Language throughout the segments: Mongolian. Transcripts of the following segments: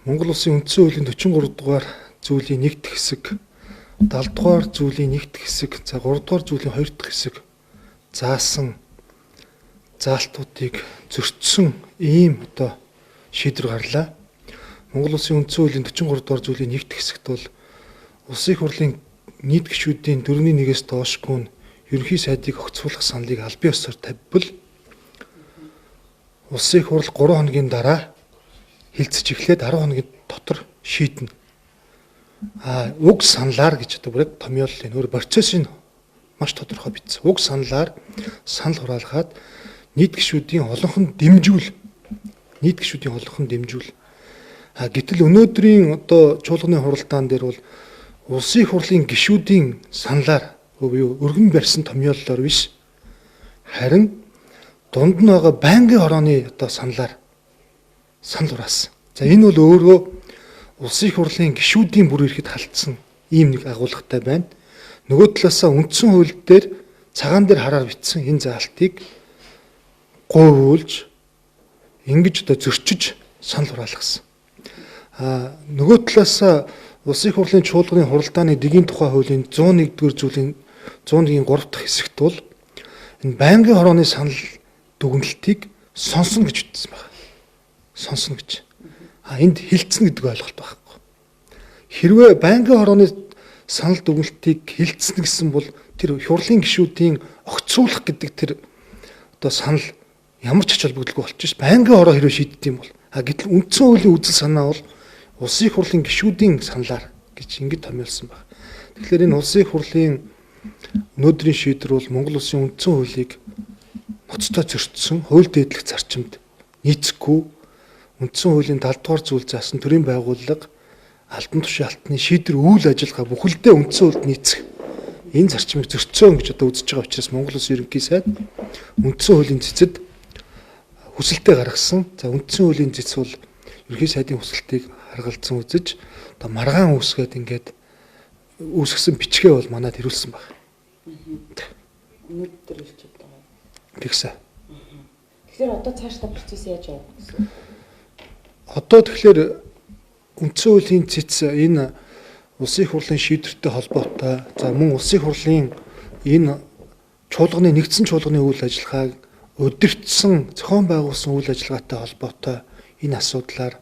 Монгол Улсын үндсэн хуулийн 43 дугаар зүйлийн 1 дэх хэсэг, 70 дугаар зүйлийн 1 дэх хэсэг, за 3 дугаар зүйлийн 2 дахь хэсэг заасан заалтуудыг зөрчсөн ийм шийдвэр гарлаа. Монгол Улсын үндсэн хуулийн 43 дугаар зүйлийн 1 дэх хэсэгт бол Улсын их хурлын нийт гишүүдийн 4-1-ээс доошгүй нь ерөнхий сайдыг огцруулах саналыг албан ёсоор тавьбал Улсын их хурл 3 хоногийн дараа хилцэж эхлээд 10 хоногийн дотор шийднэ. Уг саналаар гэж бүр томьёоллын өөр процессын маш тодорхой бичсэн. Уг саналаар санал хураалгаад нийт гишүүдийн олонх нь дэмжүүл. Гэтэл өнөөдрийн чуулганы хуралдаан дээр бол Улсын их хурлын гишүүдийн саналаар өргөн барьсан томьёоллоор биш, харин дунд нь байгаа байнгын хорооны санал хураасан. За энэ бол өөрөө Улсын их хурлын гишүүдийн бүр ирэхэд халтсан ийм нэг агуулгатай байна. Нөгөө талаасаа үндсэн хууль дээр цагаан дээр хараар бичсэн энэ заалтыг говьуулж ингэж зөрчиж санал хураалгасан. Нөгөө талаасаа Улсын их хурлын чуулганы хуралдааны дэгийн тухай хуулийн 101-р зүйлийн 101-ийн 3 дахь хэсэгт бол энэ байнгын хорооны санал дүгнэлтийг сонсно гэж ütсэн байна. Сонсно гэж. Энд хилцэн гэдэг ойлголт байхгүй. Хэрвээ байнгын хорооны санал дүгнэлтийг хилцсэн гэсэн бол тэр хурлын гишүүдийн огцруулах гэдэг тэр санал ямар ч ач холбогдолгүй болчих ш. Байнгын хороо хэрвээ шийддэм бол гэтэл үндсэн хуулийн үзэл санаа бол Улсын их хурлын гишүүдийн саналаар гэж ингэж томьёолсон байна. Тэгэхээр энэ Улсын их хурлын өнөөдрийн шийдвэр бол Монгол Улсын үндсэн хуулийг ноцтой зөрчсөн, хууль дээдлэх зарчимд нийцэхгүй, үндсэн хуулийн 70 дугаар зүйл заасан төрийн байгууллага албан тушаал алтны шийдвэр үйл ажиллагаа бүхэлдээ үндсэн хуульд нийцэх энэ зарчмыг зөрчсөн гэж үзэж байгаа учраас Монгол Улсын ерөнхий сайд үндсэн хуулийн цэцэд хүсэлтээ гаргасан. За үндсэн хуулийн цэц бол ерөнхий сайдын хүсэлтийг харгалзан үзэж маргаан үүсгээд ингээд үүсгэсэн бичгээ бол манад ирүүлсэн байна. Өнөөдөр ирж байгаа. Тэгсэн. Тэгэхээр одоо цаашдаа процесс яаж явах гэсэн? Одоо тэгэхээр үндсэн хуулийн цэц энэ Улсын их хурлын шийдвэртэй холбоотой, за мөн Улсын их хурлын энэ чуулганы нэгдсэн чуулганы үйл ажиллагааг удирдсан, зохион байгуулсан үйл ажиллагаатай холбоотой энэ асуудлаар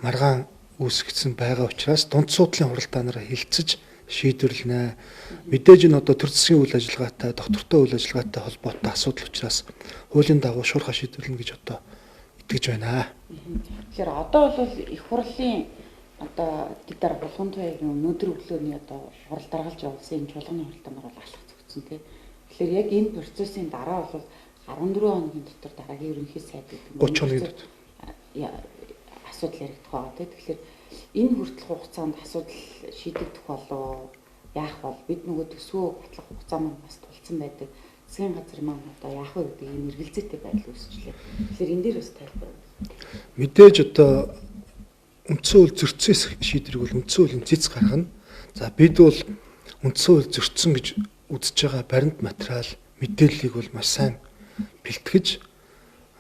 маргаан үүсгэсэн байгаа учраас дунд суудлын хуралдаанаараа хилцэж шийдвэрлэнэ. Мэдээж энэ төр засгийн үйл ажиллагаатай, доктортой үйл ажиллагаатай холбоотой асуудал учраас хуулийн дагуу шуурхай шийдвэрлэнэ гэж итгэж байна. Тэгэхээр одоо бол их хурлын тэдээр булган туяагийн өнөөдөр өглөөний хурал даргаалж явуулсан энэ чуулганы хуралдаанаар бол алхах зөгцсөн тийм. Тэгэхээр яг энэ процессын дараа бол 14 хоногийн дотор дараагийн ерөнхий сайд гэдэг 30 хоногийн дотор асуудал яригдах байгаа тийм. Тэгэхээр энэ хүртэлх хугацаанд асуудал шийдэгдэх болов яах бол бид нөгөө төсвөө батлах хугацаа маань бас тулцсан байдаг. Засгийн газар маань яах вэ гэдэг ийм эргэлзээтэй байдал үүсчлээ. Тэгэхээр энэ дээр бас тайлбар. Мэдээж үндсэн хууль зөрчсөн шийдвэрийг бол үндсэн хуулийн цэц гаргана. За бид бол үндсэн хууль зөрчсөн гэж үзэж байгаа баримт материал мэдээллийг бол маш сайн бэлтгэж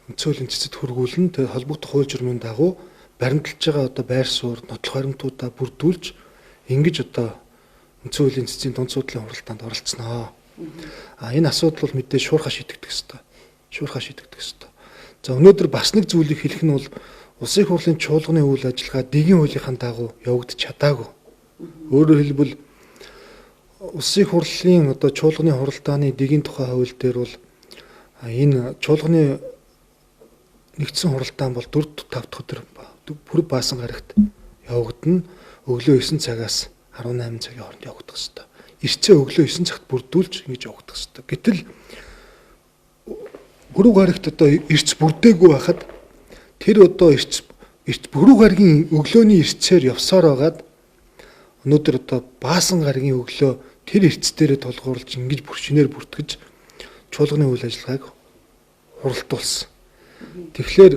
үндсэн хуулийн цэцэд хөргүүлнэ. Тэгээд холбогдох хууль журмын дагуу баримталж байгаа байр суурь, нотлох баримтуудаа бүрдүүлж ингэж үндсэн хуулийн цэцийн дунд суудлын хуралдаанд оролцсноо. Энэ асуудал бол мэдээж шуурхай шийдэгдэх ёстой. За өнөөдөр бас нэг зүйлийг хэлэх нь бол Улсын их хурлын чуулганы үйл ажиллагаа дэгийн хуулийнхаа дагуу явагдаж чадаагүй. Өөрөөр хэлбэл Улсын их хурлын чуулганы хуралдааны дэгийн тухай хууль дээр бол энэ чуулганы нэгдсэн хуралдаан бол 4-5 дахь өдөр бүр баасан гарагт явагдана. Өглөө 9 цагаас 18 цагийн хооронд явагдах ёстой. Ирцээ өглөө 9 цагт бүрдүүлж ингэж явагдах ёстой. Гэтэл бүрүү гарагт ирц бүрдээгүй байхад тэр ирц бүрүү гарагийн өглөөний ирцээр явсаар байгаад өнөөдөр баасан гарагийн өглөө тэр ирц дээрээ тулгуурлаж ингэж шинээр бүртгэж чуулганы үйл ажиллагааг хуралдуулсан. Тэгэхээр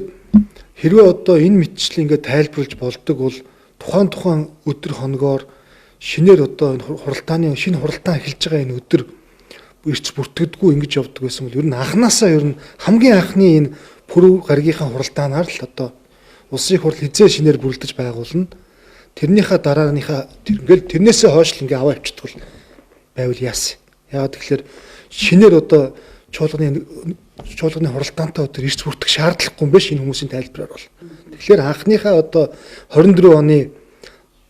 хэрвээ энэ мэтчил ингээд тайлбарлаж болдог бол тухайн өдөр хоногоор шинээр энэ шинэ хуралдаан эхэлж байгаа энэ өдөр ирц бүртгэдэггүй ингэж явдаг байсан бол ер нь анханасаа хамгийн анхны энэ пүрэв гаргийнхаа хуралдаанаар л улсын их хурл хизээ шинээр бүрэлдэж байгуулна. Тэрнийхээ дарааныхаа ингээл тэрнээсээ хойш л ингээ аваа авчдаг байвал яасан. Яагаад тэгэхээр шинээр одоо чуулганы хуралдаантай өдөр ирж бүрдэх шаардлагагүй юм биш энэ хүмүүсийн тайлбараар бол. Тэгэхээр анхныхаа одоо 24 оны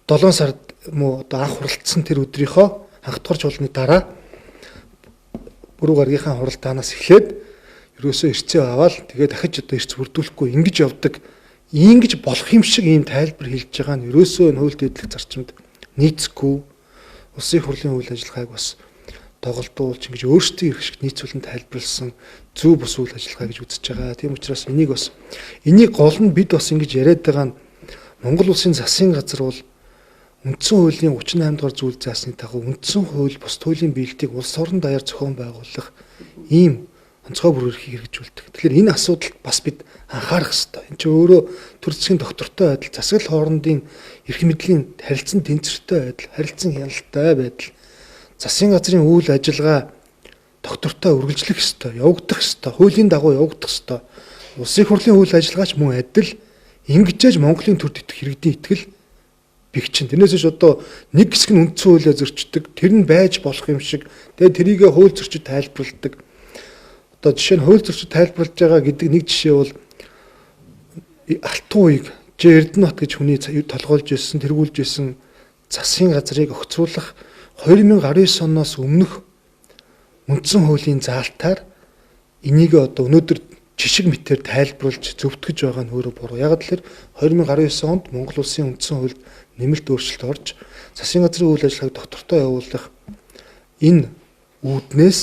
7 сард муу одоо анх хуралдсан тэр өдрийнхөө анх дахь чуулганы дараа бүрүү гаргийнхаа хуралдаанаас эхлээд ерөөсөө ирцээ аваад тэгээ дахиж одоо ирц бүрдүүлэхгүй ингэж явдаг. Ингэж болох юм шиг ийм тайлбар хэлж байгаа нь ерөөсөө энэ хууль дэдлэх зарчимд нийцэхгүй. Улсын их хурлын үйл ажиллагааг бас доголдуулж ингэж өөрсдийн эрх шиг нийцүүлэн тайлбарлсан зөв бус үйл ажиллагаа гэж үзэж байгаа. Тийм учраас энийг гол нь бид бас ингэж яриад байгаа нь Монгол улсын засгийн газар бол үндсэн хуулийн 38 дугаар зүйл заасны дагуу үндсэн хууль бус хуулийн биелэлтийг улс орон даяар зохион байгуулах ийм онцгой бүр эрхийг хэрэгжүүлдэг. Тэгэхээр энэ асуудалд бас бид анхаарах хэрэгтэй. Энд чинь өөрөө төр засгийн доктортой байдал, засаглал хоорондын эрх мэдлийн харилцан тэнцвэртэй байдал, харилцан хяналттай байдал, засгийн газрын үйл ажиллагаа доктортой үргэлжлэх ёстой, явагдах ёстой, хуулийн дагуу явагдах ёстой. Улсын их хурлын үйл ажиллагаач мөн адил ингэжээж Монголын төр тэтгэх иргэдийн итгэл бэгчин. Тэрнээс ч одоо нэг хэсэг нь үндсэн хуулиа зөрчдөг, тэр нь байж болох юм шиг, тэгээд тэрийг хууль зөрчид тайлбарладаг. Одоо жишээ нь хууль зөрчид тайлбарлаж байгаа гэдэг нэг жишээ бол алтан үеиг Эрдэнэбат гэж хүний толгойлж ирсэн, тэргүүлж ирсэн засгийн газрыг огцруулах 2019 оноос өмнөх үндсэн хуулийн заалтаар энийг одоо өнөөдөр жишг мэтээр тайлбарлаж зөвтгөж байгаа нь өөрөө буруу. Яг л 2019 онд Монгол улсын үндсэн хуульд нэмэлт өөрчлөлт орж засгийн газрын үйл ажиллагааг доктортой явуулах энэ үүднээс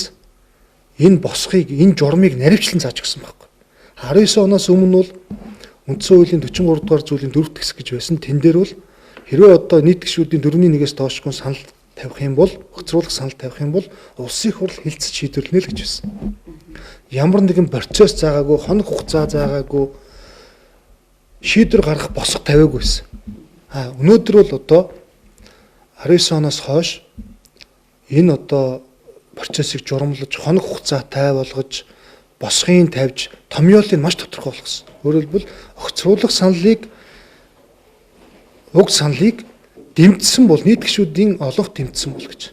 энэ босхийг, энэ журмыг наривчлан зааж өгсөн байхгүй. 19 оноос өмнө бол үндсэн хуулийн 43 дугаар зүйлийн 4-р хэсэг гэж байсан. Тэн дээр бол хэрвээ одоо нийт гишүүдийн 4-1-ээс доошгүй санал тавих юм бол, огцруулах санал тавих юм бол улсын их хурл хилцэж шийдвэрлэнэ л гэж байсан. Ямар нэгэн процесс заагаагүй, хоног хугацаа заагаагүй шийдвэр гаргах босго тавиагүй байсан. Өнөөдөр бол одоо 19 оноос хойш энэ одоо процессыг журамлаж, хоног хугацаатай болгож, босгын тавьж, томьёолыг маш тодорхой болгосон. Өөрөөр хэлбэл огцруулах саналыг, уг саналыг дэмжсэн бол нийт гишүүдийн олонх дэмжсэн бол гэж.